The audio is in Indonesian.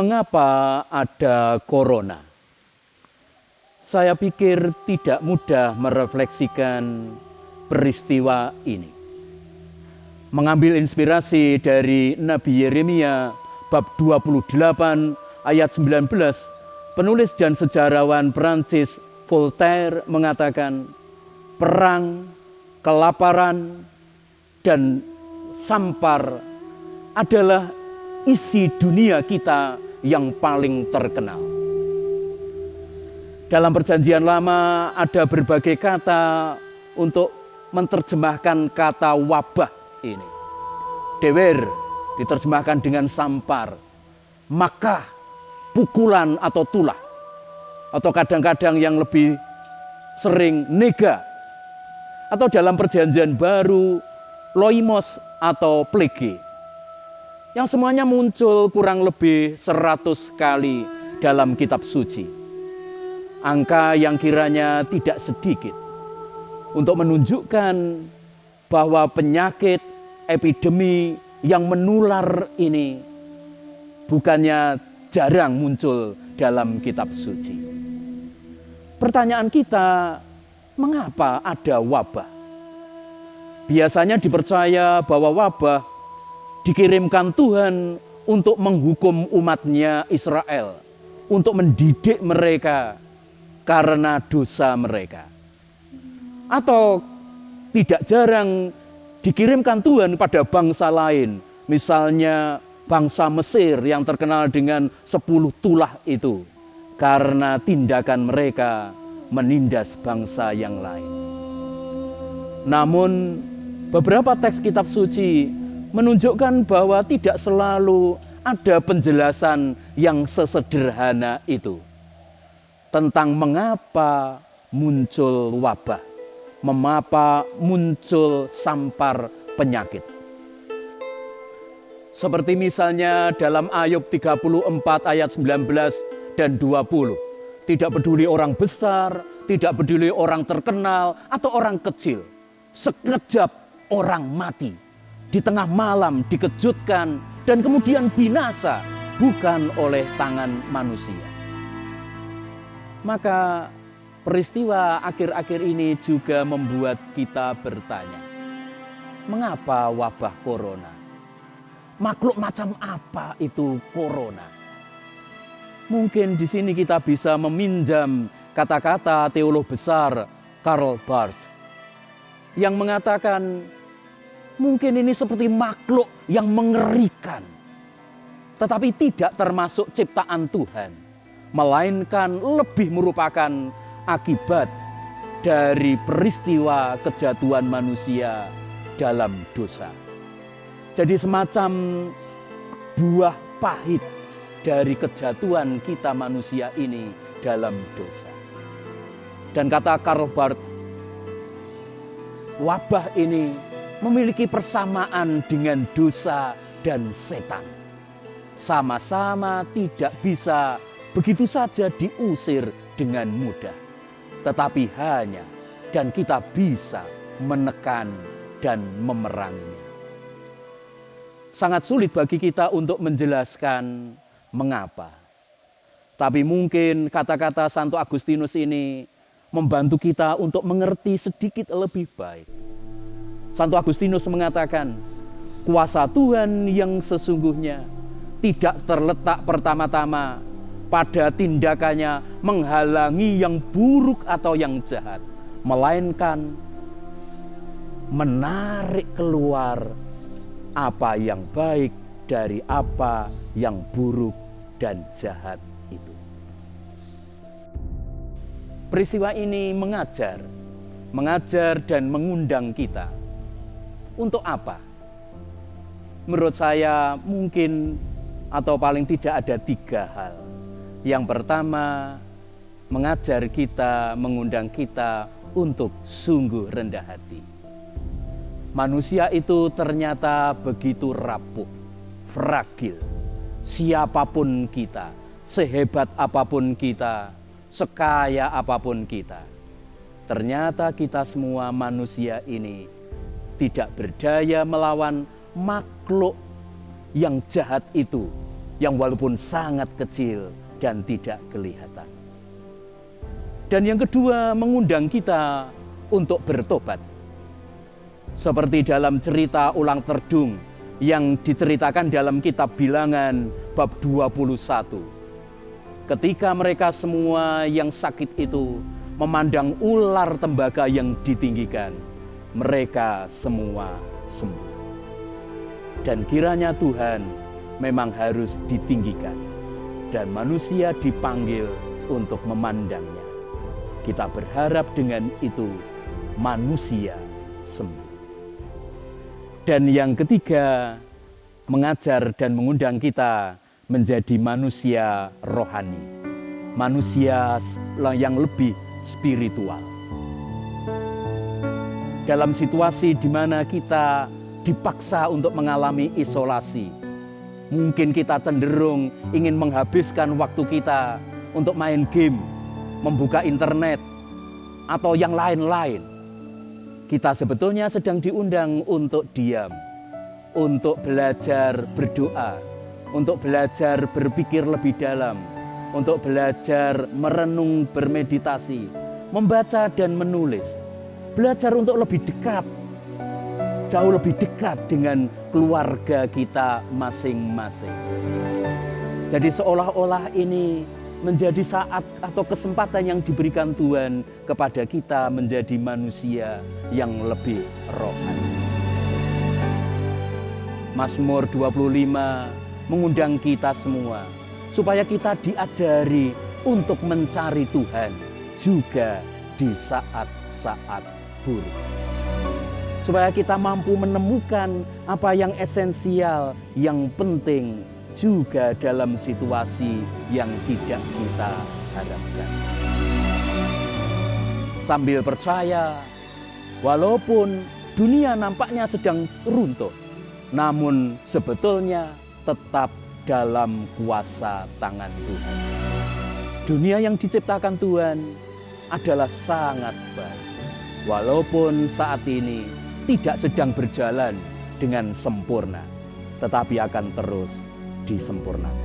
Mengapa ada corona? Saya pikir tidak mudah merefleksikan peristiwa ini. Mengambil inspirasi dari Nabi Yeremia bab 28 ayat 19, penulis dan sejarawan Prancis Voltaire mengatakan, perang, kelaparan, dan sampar adalah isi dunia kita yang paling terkenal. Dalam Perjanjian Lama ada berbagai kata untuk menerjemahkan kata wabah ini. Dewer diterjemahkan dengan sampar, makah, pukulan atau tulah. Atau kadang-kadang yang lebih sering nega. Atau dalam Perjanjian Baru, loimos atau plege. Yang semuanya muncul kurang lebih 100 kali dalam kitab suci. Angka yang kiranya tidak sedikit untuk menunjukkan bahwa penyakit epidemi yang menular ini bukannya jarang muncul dalam kitab suci. Pertanyaan kita, mengapa ada wabah? Biasanya dipercaya bahwa wabah dikirimkan Tuhan untuk menghukum umatnya Israel, untuk mendidik mereka karena dosa mereka. Atau tidak jarang dikirimkan Tuhan pada bangsa lain, misalnya bangsa Mesir yang terkenal dengan 10 tulah itu, karena tindakan mereka menindas bangsa yang lain. Namun beberapa teks kitab suci menunjukkan bahwa tidak selalu ada penjelasan yang sesederhana itu tentang mengapa muncul wabah, mengapa muncul sampar penyakit. Seperti misalnya dalam Ayub 34 ayat 19 dan 20. Tidak peduli orang besar, tidak peduli orang terkenal atau orang kecil. Sekejap orang mati. Di tengah malam dikejutkan dan kemudian binasa bukan oleh tangan manusia. Maka peristiwa akhir-akhir ini juga membuat kita bertanya, mengapa wabah corona? Makhluk macam apa itu corona? Mungkin di sini kita bisa meminjam kata-kata teolog besar Karl Barth yang mengatakan, mungkin ini seperti makhluk yang mengerikan, tetapi tidak termasuk ciptaan Tuhan, melainkan lebih merupakan akibat dari peristiwa kejatuhan manusia dalam dosa. Jadi semacam buah pahit dari kejatuhan kita manusia ini dalam dosa. Dan kata Karl Barth, wabah ini memiliki persamaan dengan dosa dan setan. Sama-sama tidak bisa begitu saja diusir dengan mudah. Tetapi hanya dan kita bisa menekan dan memeranginya. Sangat sulit bagi kita untuk menjelaskan mengapa. Tapi mungkin kata-kata Santo Agustinus ini membantu kita untuk mengerti sedikit lebih baik. Santo Agustinus mengatakan, kuasa Tuhan yang sesungguhnya tidak terletak pertama-tama pada tindakannya menghalangi yang buruk atau yang jahat, melainkan menarik keluar apa yang baik dari apa yang buruk dan jahat itu. Peristiwa ini mengajar dan mengundang kita. Untuk apa? Menurut saya mungkin atau paling tidak ada 3 hal. Yang pertama, mengajar kita, mengundang kita untuk sungguh rendah hati. Manusia itu ternyata begitu rapuh, fragil. Siapapun kita, sehebat apapun kita, sekaya apapun kita, ternyata kita semua manusia ini tidak berdaya melawan makhluk yang jahat itu yang walaupun sangat kecil dan tidak kelihatan. Dan yang kedua, mengundang kita untuk bertobat. Seperti dalam cerita Ulang Terdung yang diceritakan dalam kitab Bilangan bab 21. Ketika mereka semua yang sakit itu memandang ular tembaga yang ditinggikan, mereka semua sembuh. Dan kiranya Tuhan memang harus ditinggikan dan manusia dipanggil untuk memandangnya. Kita berharap dengan itu manusia sembuh. Dan yang ketiga, mengajar dan mengundang kita menjadi manusia rohani, manusia yang lebih spiritual. Dalam situasi di mana kita dipaksa untuk mengalami isolasi, mungkin kita cenderung ingin menghabiskan waktu kita untuk main game, membuka internet, atau yang lain-lain. Kita sebetulnya sedang diundang untuk diam, untuk belajar berdoa, untuk belajar berpikir lebih dalam, untuk belajar merenung, bermeditasi, membaca dan menulis, belajar untuk lebih dekat, jauh lebih dekat dengan keluarga kita masing-masing. Jadi seolah-olah ini menjadi saat atau kesempatan yang diberikan Tuhan kepada kita menjadi manusia yang lebih rohani. Mazmur 25 mengundang kita semua supaya kita diajari untuk mencari Tuhan juga di saat-saat buruk. Supaya kita mampu menemukan apa yang esensial, yang penting juga dalam situasi yang tidak kita harapkan. Sambil percaya, walaupun dunia nampaknya sedang runtuh, namun sebetulnya tetap dalam kuasa tangan Tuhan. Dunia yang diciptakan Tuhan adalah sangat baik, walaupun saat ini tidak sedang berjalan dengan sempurna, tetapi akan terus disempurnakan.